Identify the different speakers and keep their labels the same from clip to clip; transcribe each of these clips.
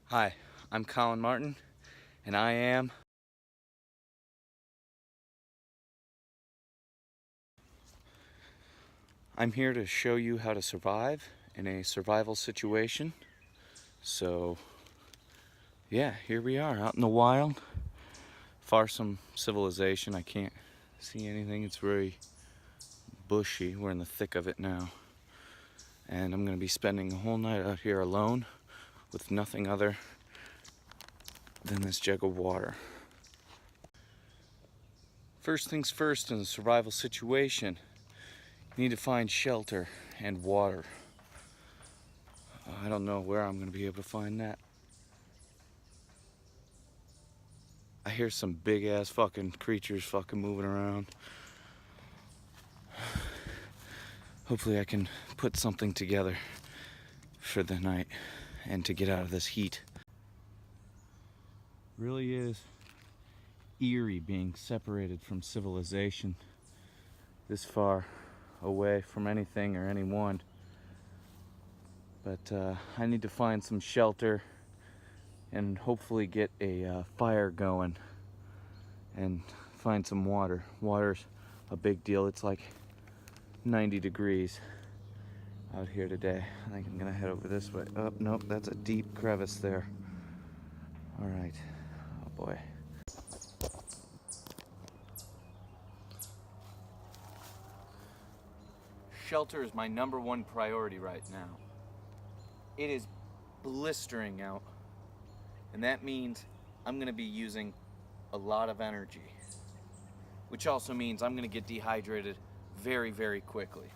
Speaker 1: Hi, I'm Collin Martin, and I'm here to show you how to survive in a survival situation. So, yeah, here we are out in the wild, far from civilization. I can't see anything. It's very bushy. We're in the thick of it now. And I'm going to be spending a whole night out here alone with nothing other than this jug of water. First things first, in a survival situation, you need to find shelter and water. I don't know where I'm going to be able to find that. I hear some big ass fucking creatures fucking moving around. Hopefully I can put something together for the night and to get out of this heat. Really is eerie being separated from civilization this far away from anything or anyone. But I need to find some shelter and hopefully get a fire going and find some water. Water's a big deal. It's like 90 degrees out here today. I think I'm gonna head over this way. Oh, nope, that's a deep crevice there. All right, oh boy. Shelter is my #1 priority right now. It is blistering out, and that means I'm gonna be using a lot of energy, which also means I'm gonna get dehydrated very, very quickly.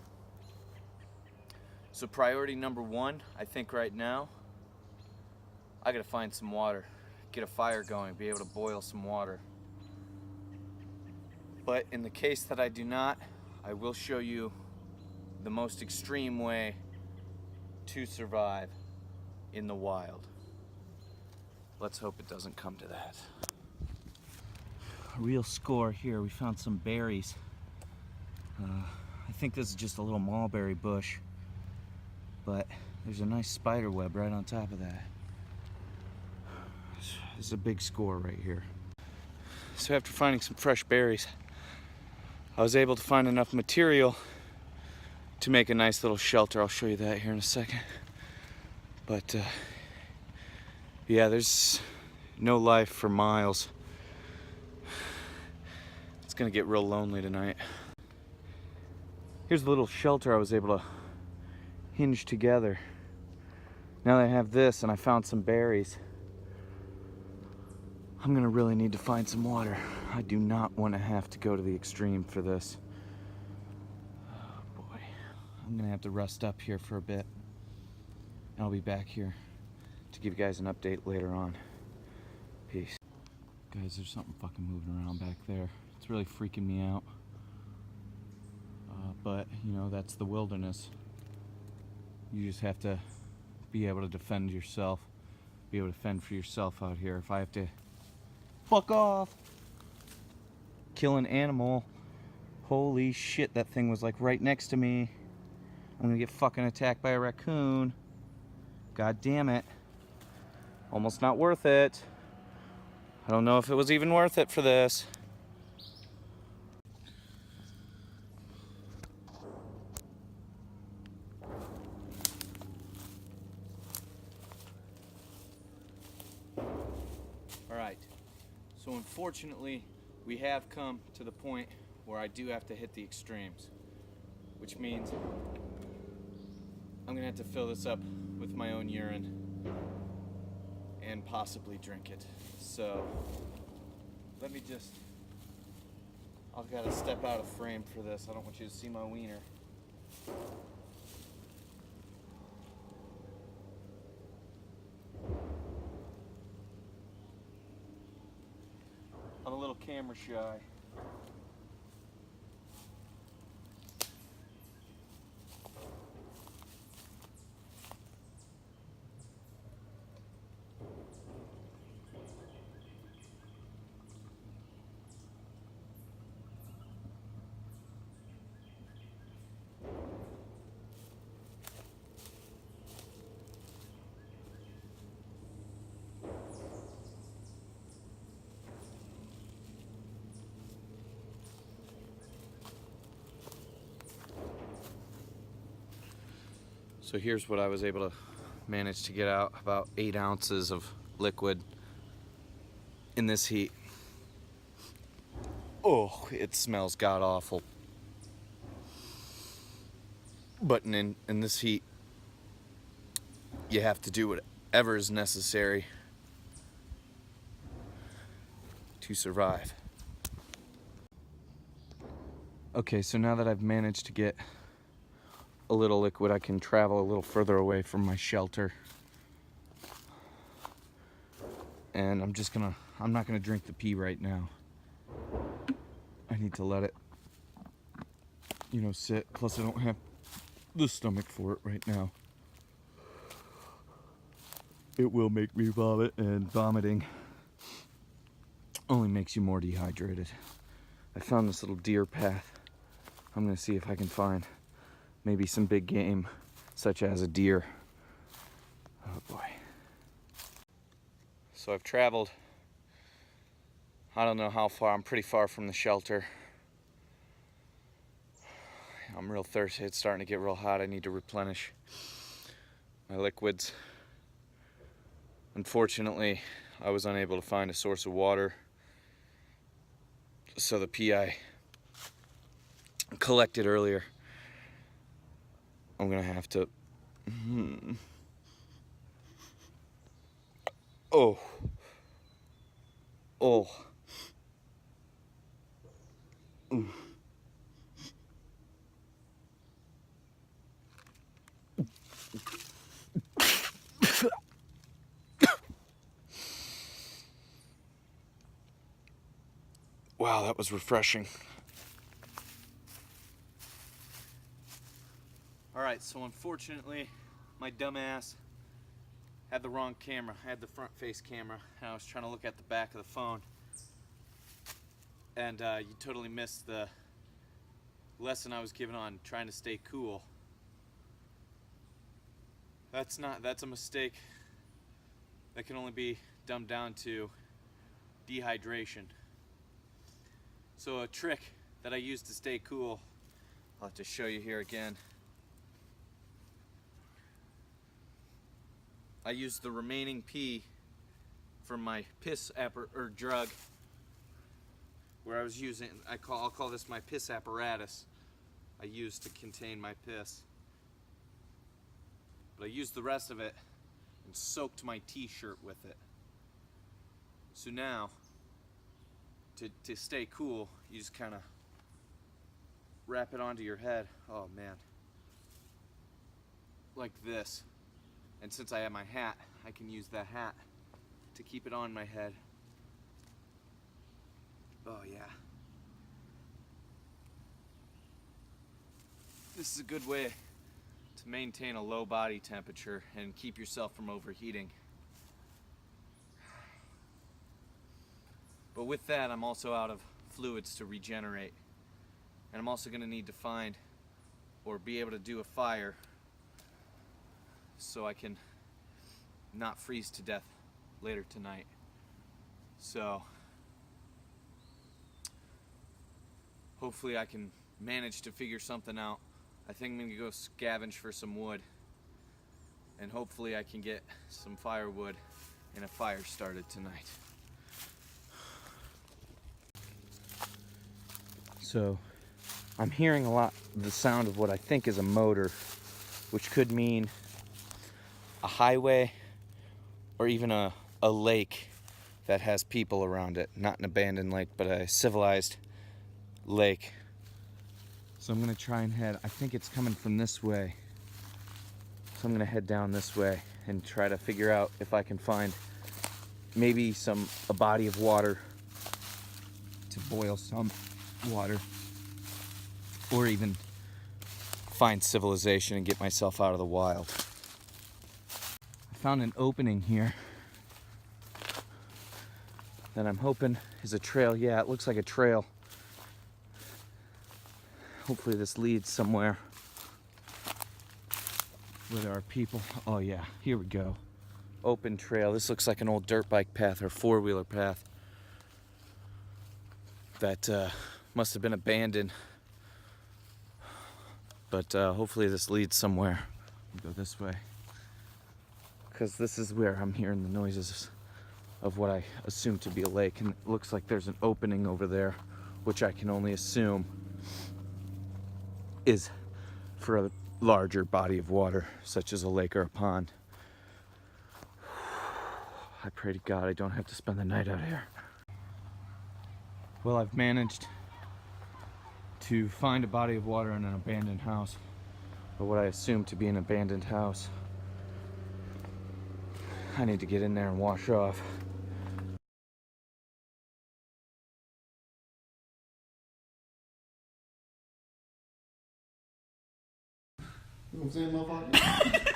Speaker 1: So priority #1, I think right now, I gotta find some water, get a fire going, be able to boil some water. But in the case that I do not, I will show you the most extreme way to survive in the wild. Let's hope it doesn't come to that. A real score here. We found some berries. I think this is just a little mulberry bush, but there's a nice spider web right on top of that. This is a big score right here. So after finding some fresh berries, I was able to find enough material to make a nice little shelter. I'll show you that here in a second. But yeah, there's no life for miles. It's gonna get real lonely tonight. Here's the little shelter I was able to hinge together. Now that I have this and I found some berries, I'm gonna really need to find some water. I do not want to have to go to the extreme for this. Oh boy. I'm gonna have to rest up here for a bit. And I'll be back here to give you guys an update later on. Peace. Guys, there's something fucking moving around back there. It's really freaking me out. But, you know, that's the wilderness. You just have to be able to defend yourself. Be able to fend for yourself out here. If I have to fuck off, kill an animal, holy shit, that thing was like right next to me. I'm gonna get fucking attacked by a raccoon. God damn it. Almost not worth it. I don't know if it was even worth it for this. Alright, so unfortunately, we have come to the point where I do have to hit the extremes, which means I'm gonna have to fill this up with my own urine and possibly drink it. So, let me just, I've gotta step out of frame for this. I don't want you to see my wiener. I'm a little camera shy. So here's what I was able to manage to get out, about 8 ounces of liquid in this heat. Oh, it smells god awful. But in this heat, you have to do whatever is necessary to survive. Okay, so now that I've managed to get a little liquid, I can travel a little further away from my shelter. And I'm not gonna drink the pee right now. I need to let it, sit. Plus I don't have the stomach for it right now. It will make me vomit, and vomiting only makes you more dehydrated. I found this little deer path. I'm gonna see if I can find maybe some big game, such as a deer. Oh boy. So I've traveled, I don't know how far. I'm pretty far from the shelter. I'm real thirsty. It's starting to get real hot. I need to replenish my liquids. Unfortunately, I was unable to find a source of water, so the pee I collected earlier, I'm gonna have to oh wow, that was refreshing. Alright, so unfortunately, my dumbass had the wrong camera. I had the front face camera, and I was trying to look at the back of the phone. And you totally missed the lesson I was given on trying to stay cool. That's a mistake that can only be dumbed down to dehydration. So a trick that I use to stay cool, I'll have to show you here again. I use the remaining pee from my piss drug, where I was using, I'll call this my piss apparatus I used to contain my piss. But I used the rest of it and soaked my t-shirt with it. So now, to stay cool, you just kind of wrap it onto your head. Oh man. Like this. And since I have my hat, I can use that hat to keep it on my head. Oh yeah. This is a good way to maintain a low body temperature and keep yourself from overheating. But with that, I'm also out of fluids to regenerate. And I'm also going to need to find or be able to do a fire so I can not freeze to death later tonight. So hopefully I can manage to figure something out. I think I'm going to go scavenge for some wood, and hopefully I can get some firewood and a fire started tonight. So I'm hearing the sound of what I think is a motor, which could mean a highway or even a lake that has people around it. Not an abandoned lake, but a civilized lake. So I'm gonna try and head, I think it's coming from this way. So I'm gonna head down this way and try to figure out if I can find maybe a body of water to boil some water, or even find civilization and get myself out of the wild. I found an opening here that I'm hoping is a trail. Yeah, it looks like a trail. Hopefully this leads somewhere where there are people. Oh yeah, here we go. Open trail. This looks like an old dirt bike path or four-wheeler path that must have been abandoned. But hopefully this leads somewhere Go this way. Because this is where I'm hearing the noises of what I assume to be a lake. And it looks like there's an opening over there, which I can only assume is for a larger body of water, such as a lake or a pond. I pray to God I don't have to spend the night out here. Well, I've managed to find a body of water in an abandoned house, or what I assume to be an abandoned house. I need to get in there and wash off.
Speaker 2: You know what I'm saying, motherfucker?